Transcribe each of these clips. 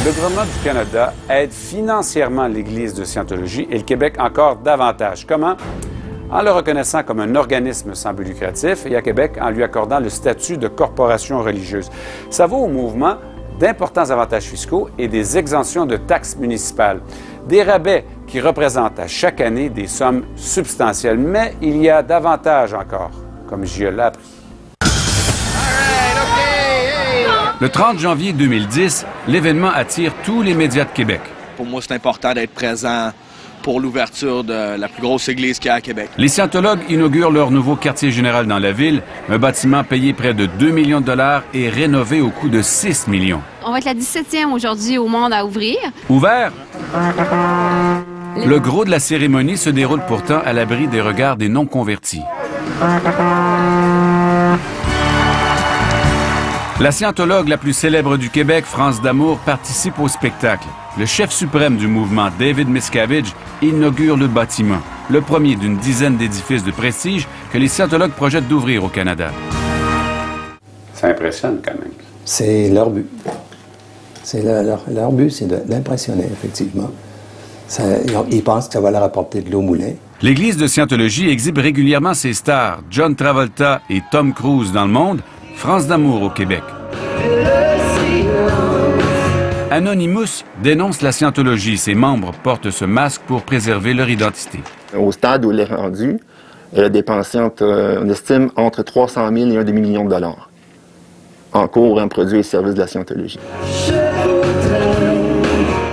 Le gouvernement du Canada aide financièrement l'Église de Scientologie et le Québec encore davantage. Comment? En le reconnaissant comme un organisme sans but lucratif et à Québec en lui accordant le statut de corporation religieuse. Ça vaut au mouvement d'importants avantages fiscaux et des exemptions de taxes municipales. Des rabais qui représentent à chaque année des sommes substantielles. Mais il y a davantage encore, comme je l'ai appris. Le 30 janvier 2010, l'événement attire tous les médias de Québec. Pour moi, c'est important d'être présent pour l'ouverture de la plus grosse église qu'il y a à Québec. Les scientologues inaugurent leur nouveau quartier général dans la ville, un bâtiment payé près de 2 millions de dollars et rénové au coût de 6 millions. On va être la 17e aujourd'hui au monde à ouvrir. Ouvert? Le gros de la cérémonie se déroule pourtant à l'abri des regards des non-convertis. La scientologue la plus célèbre du Québec, France D'Amour, participe au spectacle. Le chef suprême du mouvement, David Miscavige, inaugure le bâtiment, le premier d'une dizaine d'édifices de prestige que les scientologues projettent d'ouvrir au Canada. Ça impressionne quand même. C'est leur but. Leur but, c'est d'impressionner, effectivement. Ils pensent que ça va leur apporter de l'eau au moulin. L'Église de Scientologie exhibe régulièrement ses stars, John Travolta et Tom Cruise dans le monde, France D'Amour au Québec. Anonymous dénonce la scientologie. Ses membres portent ce masque pour préserver leur identité. Au stade où elle est rendue, elle a dépensé, on estime, entre 300 000 et un demi-million de dollars en cours, en produits et services de la scientologie.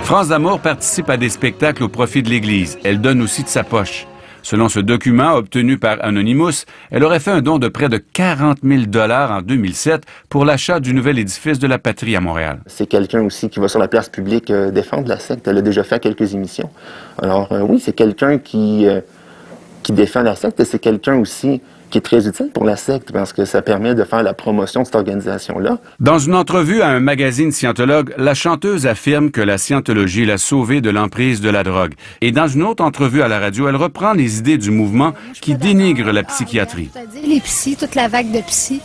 France D'Amour participe à des spectacles au profit de l'Église. Elle donne aussi de sa poche. Selon ce document obtenu par Anonymous, elle aurait fait un don de près de 40 000 $ en 2007 pour l'achat du nouvel édifice de la Patrie à Montréal. C'est quelqu'un aussi qui va sur la place publique défendre la secte. Elle a déjà fait quelques émissions. Alors oui, c'est quelqu'un qui défend la secte et c'est quelqu'un aussi qui est très utile pour la secte parce que ça permet de faire la promotion de cette organisation-là. Dans une entrevue à un magazine scientologue, la chanteuse affirme que la scientologie l'a sauvée de l'emprise de la drogue. Et dans une autre entrevue à la radio, elle reprend les idées du mouvement qui dénigre la psychiatrie. C'est-à-dire les psys, toute la vague de psy,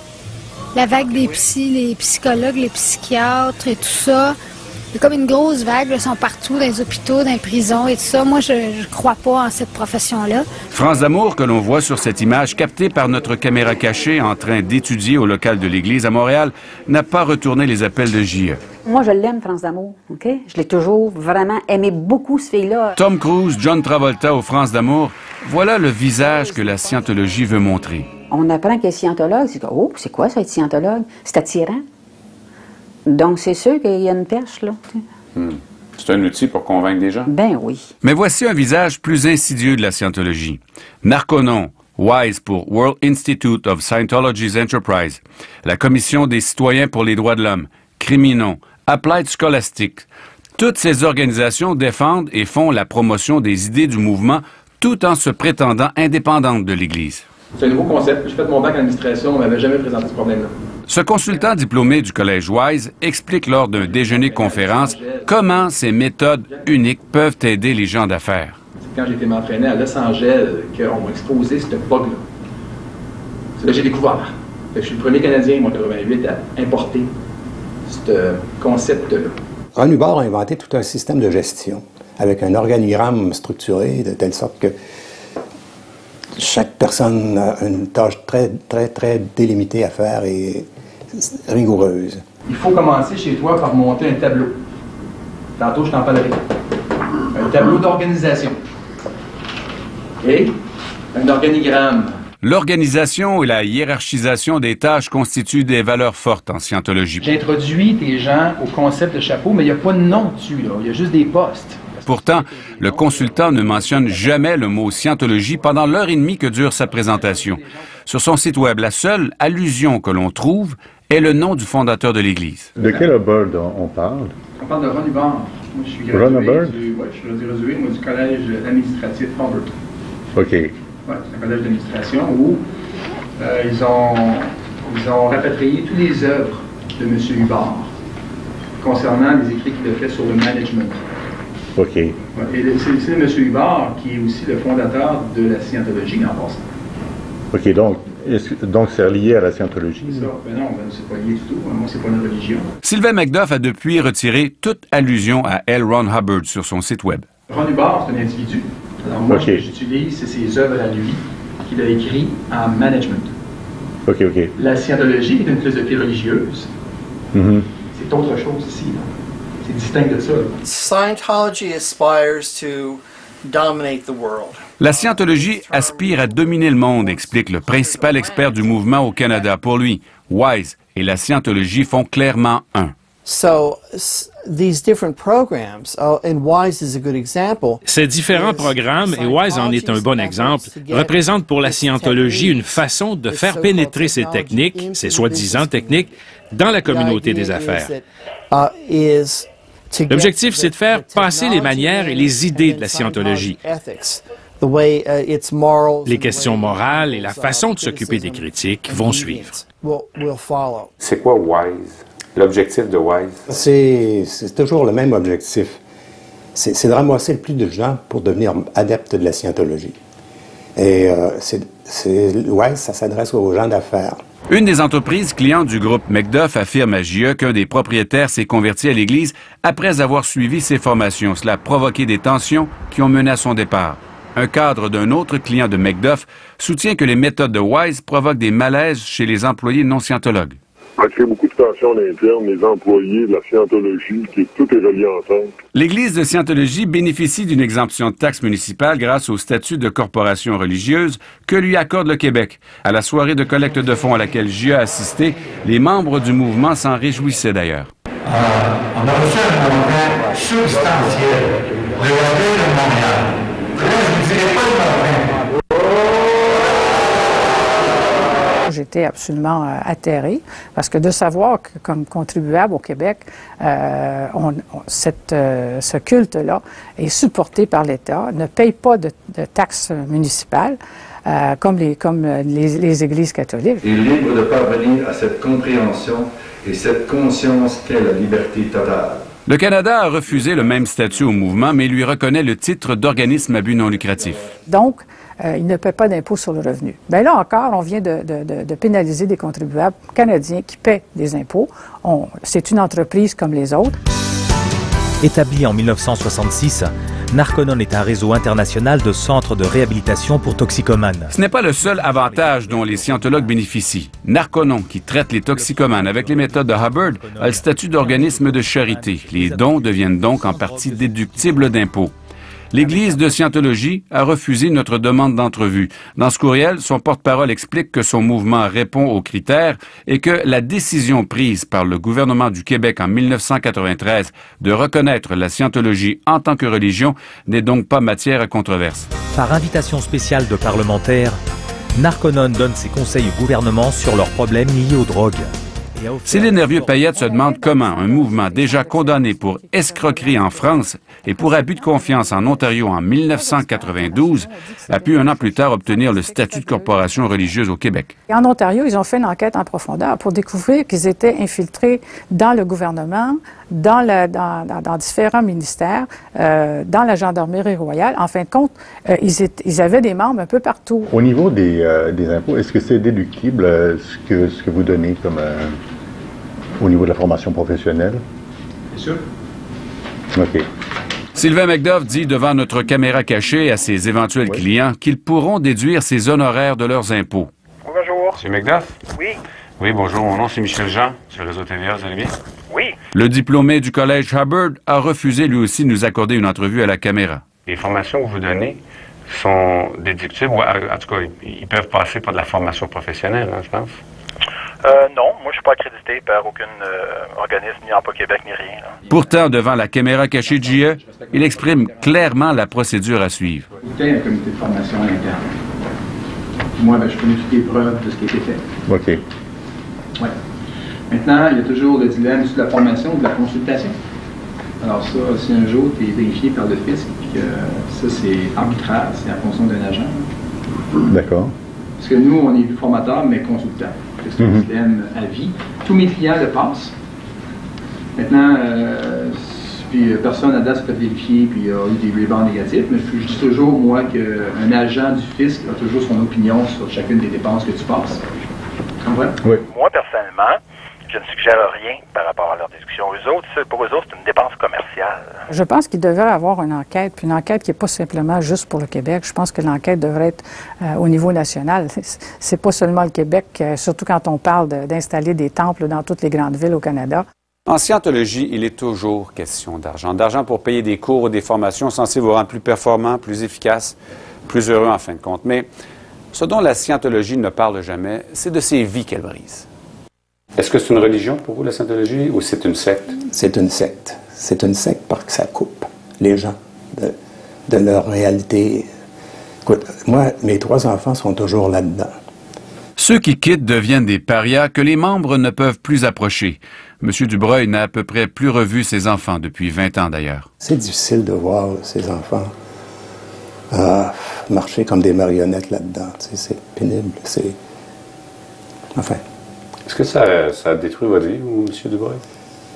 la vague des psys, les psychologues, les psychiatres et tout ça. C'est comme une grosse vague, ils sont partout, dans les hôpitaux, dans les prisons et tout ça. Moi, je ne crois pas en cette profession-là. France D'Amour, que l'on voit sur cette image captée par notre caméra cachée en train d'étudier au local de l'Église à Montréal, n'a pas retourné les appels de J.E. Moi, je l'aime, France D'Amour, OK? Je l'ai toujours vraiment aimé beaucoup, ce fille-là. Tom Cruise, John Travolta ou France D'Amour, voilà le visage que la scientologie veut montrer. On apprend qu'elle est scientologue, c'est oh, c'est quoi ça, être scientologue? C'est attirant. Donc, c'est sûr qu'il y a une perche, là. C'est un outil pour convaincre des gens? Ben oui. Mais voici un visage plus insidieux de la scientologie. Narconon, WISE pour World Institute of Scientology's Enterprise, la Commission des citoyens pour les droits de l'homme, Criminon, Applied Scholastic. Toutes ces organisations défendent et font la promotion des idées du mouvement tout en se prétendant indépendantes de l'Église. C'est un nouveau concept. J'ai fait mon bac en administration, on ne m'avait jamais présenté ce problème-là. Ce consultant diplômé du Collège WISE explique lors d'un déjeuner-conférence comment ces méthodes uniques peuvent aider les gens d'affaires. Quand j'ai été m'entraîner à Los Angeles, qu'on m'a exposé ce bug-là. C'est là que j'ai découvert. Je suis le premier Canadien, moi, en 88, à importer ce concept-là. Ron Hubbard a inventé tout un système de gestion avec un organigramme structuré de telle sorte que chaque personne a une tâche très, très, très délimitée à faire et rigoureuse. Il faut commencer chez toi par monter un tableau. Tantôt, je t'en parlerai. Un tableau d'organisation. OK? Un organigramme. L'organisation et la hiérarchisation des tâches constituent des valeurs fortes en scientologie. J'introduis tes gens au concept de chapeau, mais il n'y a pas de nom dessus, là. Il y a juste des postes. Pourtant, le consultant ne mentionne jamais le mot scientologie pendant l'heure et demie que dure sa présentation. Sur son site web, la seule allusion que l'on trouve est le nom du fondateur de l'Église. De quel Hubbard on parle? On parle de Ron Hubbard. Moi, je suis gradué du collège administratif Harvard. OK. Ouais, c'est un collège d'administration où ils ont rapatrié toutes les œuvres de M. Hubbard concernant les écrits qu'il a fait sur le management. OK. Et c'est M. Hubbard qui est aussi le fondateur de la scientologie en passant. OK, donc, Donc, c'est relié à la scientologie? C'est ça. Ben non, c'est pas lié du tout. Moi, c'est pas une religion. Sylvain Macduff a depuis retiré toute allusion à L. Ron Hubbard sur son site Web. Ron Hubbard, c'est un individu. Alors moi, ce que j'utilise, c'est ses œuvres à lui qu'il a écrites en management. OK. La scientologie est une philosophie religieuse. C'est autre chose ici. C'est distinct de ça. Scientology aspires to dominate the world. La scientologie aspire à dominer le monde, explique le principal expert du mouvement au Canada. Pour lui, Wise et la scientologie font clairement un. So, these different programs, and WISE is a good example. Ces différents programmes, et WISE en est un bon exemple, représentent pour la scientologie une façon de faire pénétrer ces techniques, ces soi-disant techniques, dans la communauté des affaires. L'objectif, c'est de faire passer les manières et les idées de la scientologie. Les questions morales et la façon de s'occuper des critiques vont suivre. C'est quoi WISE? L'objectif de WISE? C'est toujours le même objectif. C'est de ramasser le plus de gens pour devenir adeptes de la scientologie. Et WISE, ça s'adresse aux gens d'affaires. Une des entreprises clientes du groupe Macduff affirme à JE qu'un des propriétaires s'est converti à l'Église après avoir suivi ses formations. Cela a provoqué des tensions qui ont mené à son départ. Un cadre d'un autre client de Macduff soutient que les méthodes de WISE provoquent des malaises chez les employés non scientologues. Ça crée beaucoup de tensions en interne, les employés de la scientologie, tout est relié ensemble. L'Église de Scientologie bénéficie d'une exemption de taxes municipales grâce au statut de corporation religieuse que lui accorde le Québec. À la soirée de collecte de fonds à laquelle JE a assisté, les membres du mouvement s'en réjouissaient d'ailleurs. On a reçu un montant substantiel de la ville de Montréal. Là, je ne dirais pas le montant. J'étais absolument atterrée parce que de savoir que comme contribuable au Québec, ce culte-là est supporté par l'État, ne paye pas de taxes municipales comme les églises catholiques. Il est libre de parvenir à cette compréhension et cette conscience qu'est la liberté totale. Le Canada a refusé le même statut au mouvement, mais lui reconnaît le titre d'organisme à but non lucratif. Donc, il ne paie pas d'impôt sur le revenu. Bien là encore, on vient de pénaliser des contribuables canadiens qui paient des impôts. C'est une entreprise comme les autres. Établi en 1966, Narconon est un réseau international de centres de réhabilitation pour toxicomanes. Ce n'est pas le seul avantage dont les scientologues bénéficient. Narconon, qui traite les toxicomanes avec les méthodes de Hubbard, a le statut d'organisme de charité. Les dons deviennent donc en partie déductibles d'impôts. L'Église de Scientologie a refusé notre demande d'entrevue. Dans ce courriel, son porte-parole explique que son mouvement répond aux critères et que la décision prise par le gouvernement du Québec en 1993 de reconnaître la Scientologie en tant que religion n'est donc pas matière à controverse. Par invitation spéciale de parlementaires, Narconon donne ses conseils au gouvernement sur leurs problèmes liés aux drogues. Céline Hervieux-Payette se demande comment un mouvement déjà condamné pour escroquerie en France et pour abus de confiance en Ontario en 1992 a pu un an plus tard obtenir le statut de corporation religieuse au Québec. Et en Ontario, ils ont fait une enquête en profondeur pour découvrir qu'ils étaient infiltrés dans le gouvernement, dans différents ministères, dans la gendarmerie royale. En fin de compte, ils avaient des membres un peu partout. Au niveau des impôts, est-ce que c'est déductible ce que vous donnez comme au niveau de la formation professionnelle? Bien sûr. OK. Sylvain Macduff dit devant notre caméra cachée à ses éventuels clients qu'ils pourront déduire ces honoraires de leurs impôts. Bonjour. Monsieur Macduff? Oui. Oui, bonjour. Mon nom, c'est Michel Jean, sur le réseau TVA. Vous allez bien? Oui. Le diplômé du Collège Hubbard a refusé lui aussi de nous accorder une entrevue à la caméra. Les formations que vous donnez sont déductibles, ou en tout cas, ils peuvent passer par de la formation professionnelle, hein, je pense? Non, moi je suis pas accrédité par aucun organisme, ni Emploi Québec, ni rien. Là. Pourtant, devant la caméra cachée de JE, il exprime clairement la procédure à suivre. Il y a un comité de formation à l'interne. Moi, je connais toutes les preuves de ce qui a été fait. OK. Oui. Maintenant, il y a toujours le dilemme sur la formation ou de la consultation. Alors ça, si un jour tu es vérifié par le fisc, puis que ça c'est arbitraire, c'est en fonction d'un agent. D'accord. Parce que nous, on est formateurs, mais consultants. C'est un système à vie. Tous mes clients le passent. Maintenant, Puis personne à date s'est fait vérifier, puis a eu des rebounds négatifs. Mais je dis toujours, moi, qu'un agent du fisc a toujours son opinion sur chacune des dépenses que tu passes. Tu comprends? Oui. Moi, personnellement, je ne suggère rien par rapport à leur discussion. Pour eux autres, c'est une dépense commerciale. Je pense qu'il devrait y avoir une enquête, puis une enquête qui n'est pas simplement juste pour le Québec. Je pense que l'enquête devrait être au niveau national. C'est pas seulement le Québec, surtout quand on parle d'installer des temples dans toutes les grandes villes au Canada. En scientologie, il est toujours question d'argent. D'argent pour payer des cours ou des formations censées vous rendre plus performant, plus efficace, plus heureux en fin de compte. Mais ce dont la scientologie ne parle jamais, c'est de ces vies qu'elle brise. Est-ce que c'est une religion pour vous, la scientologie, ou c'est une secte? C'est une secte. C'est une secte parce que ça coupe les gens de leur réalité. Écoute, moi, mes 3 enfants sont toujours là-dedans. Ceux qui quittent deviennent des parias que les membres ne peuvent plus approcher. M. Dubreuil n'a à peu près plus revu ses enfants depuis 20 ans d'ailleurs. C'est difficile de voir ces enfants marcher comme des marionnettes là-dedans. C'est pénible. Enfin. Est-ce que ça a détruit votre vie, M. Dubreuil?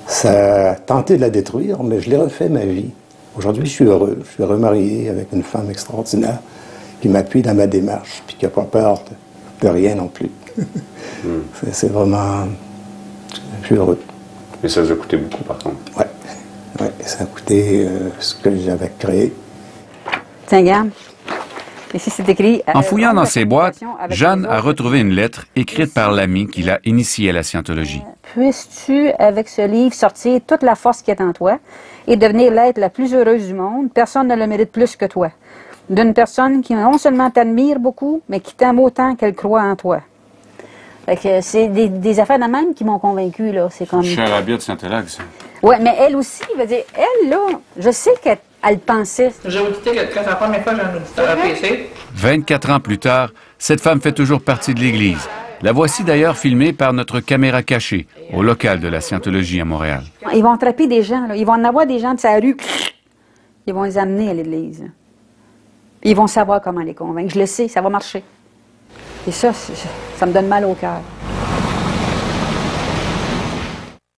Ça a tenté de la détruire, mais je l'ai refait ma vie. Aujourd'hui, je suis heureux. Je suis remarié avec une femme extraordinaire qui m'appuie dans ma démarche, puis qui n'a pas peur de rien non plus. C'est vraiment... Je suis heureux. Mais ça vous a coûté beaucoup, par contre. Oui. Ouais, ça a coûté ce que j'avais créé. Tiens, regarde. Ici, c'est écrit... En fouillant dans ses boîtes, Jeanne a retrouvé une lettre écrite par l'ami qui l'a initiée à la scientologie. Puisses-tu, avec ce livre, sortir toute la force qui est en toi et devenir l'être la plus heureuse du monde? Personne ne le mérite plus que toi. D'une personne qui non seulement t'admire beaucoup, mais qui t'aime autant qu'elle croit en toi. Fait que c'est des affaires de même qui m'ont convaincue, là. C'est comme... Charabia de scientologue, ça. Oui, mais elle aussi, veut dire, elle, là, je sais qu'elle pensait... J'ai audité que c'est la première fois que j'ai un auditeur APC. 24 ans plus tard, cette femme fait toujours partie de l'Église. La voici d'ailleurs filmée par notre caméra cachée, au local de la scientologie à Montréal. Ils vont attraper des gens, là. Ils vont en avoir des gens de sa rue. Ils vont les amener à l'Église. Ils vont savoir comment les convaincre. Je le sais, ça va marcher. Et ça me donne mal au cœur.